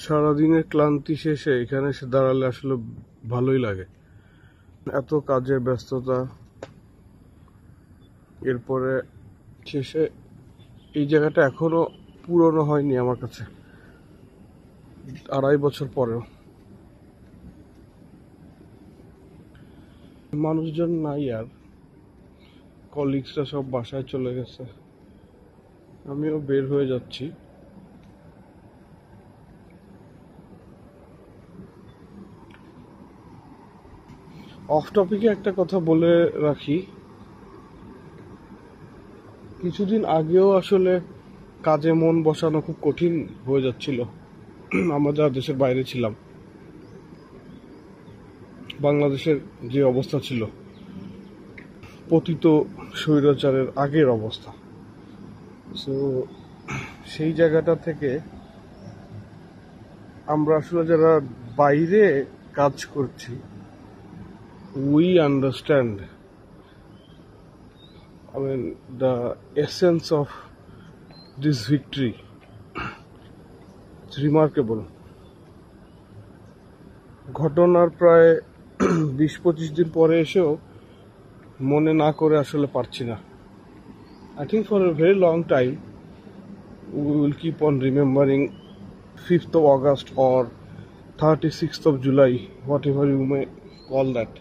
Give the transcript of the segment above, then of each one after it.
সারাদিনের ক্লান্তি শেষে এখানে এসে দাঁড়ালে আসলে ভালোই লাগে। এত কাজের ব্যস্ততা, এরপরে শেষে এই জায়গাটা এখনো পুরনো হয়নি আমার কাছে, 2.5 বছর পরেও। মানুষজন নাই আর, কলিগসরা সব বাসায় চলে গেছে, আমিও বের হয়ে যাচ্ছি। অফ টপিকে একটা কথা বলে রাখি, কিছুদিন আগেও আসলে কাজে মন বসানো খুব কঠিন হয়ে যাচ্ছিল। আমরা যারা দেশের বাইরে ছিলাম, বাংলাদেশের যে অবস্থা ছিল, পতিত স্বৈরাচারের আগের অবস্থা, সো সেই জায়গাটা থেকে আমরা আসলে যারা বাইরে কাজ করছি, we understand, I mean, the essence of this victory. It's remarkable. ঘটনার প্রায় 20-25 দিন পরে এসেও মনে না করে আসলে পারছি না। I think for a very long time we will keep on remembering 5th of August or 36th of July, whatever you may call that.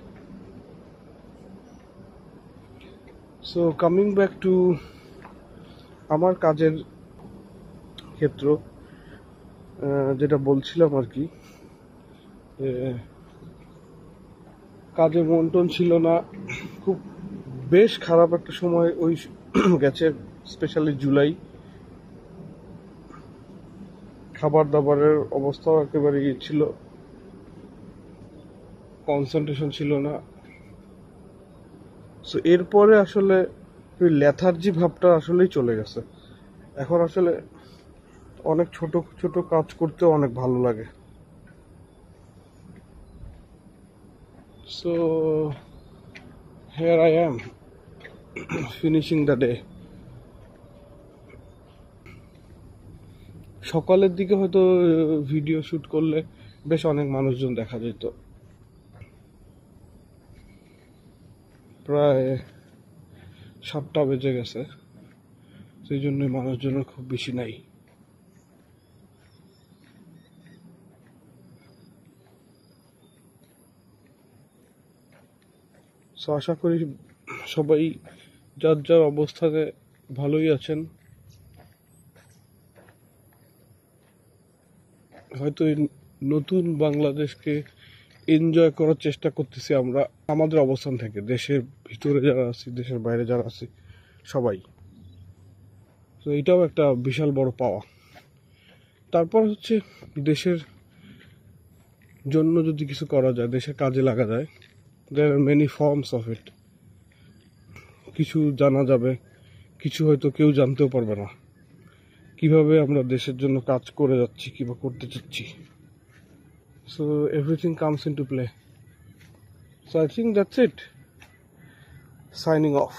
So coming back to আমার কাজের ক্ষেত্র, যেটা বলছিলাম আর কি, কাজে মন টন ছিল না, খুব বেশ খারাপ একটা সময় ওই গেছে, স্পেশালি জুলাই। খাবার দাবারের অবস্থাও একেবারে ছিল, কনসেন্ট্রেশন ছিল না। সো এরপরে আসলে ওই লেথার্জি ভাবটা আসলেই চলে গেছে। এখন আসলে অনেক ছোট ছোট কাজ করতেও অনেক ভালো লাগে। So here I am finishing the day. সকালের দিকে হয়তো ভিডিও শুট করলে বেশ অনেক মানুষজন দেখা যেত, প্রায় 7টা বেজে গেছে, সেই জন্যই মানুষজনের খুব বেশি নাই। সো আশা করি সবাই যার যার অবস্থানে ভালোই আছেন। হয়তো এই নতুন বাংলাদেশকে এনজয় করার চেষ্টা করতেছি আমরা আমাদের অবস্থান থেকে, দেশের ভিতরে যারা আছি, দেশের বাইরে যারা আছি, সবাই। তো এটাও একটা বিশাল বড় পাওয়া। তারপর হচ্ছে দেশের জন্য যদি কিছু করা যায়, দেশের কাজে লাগা যায়, there are many forms of it. কিছু জানা যাবে, কিছু হয়তো কেউ জানতেও পারবে না, কিভাবে আমরা দেশের জন্য কাজ করে যাচ্ছি কিংবা করতে চাচ্ছি। So everything comes into play. So I think that's it. Signing off.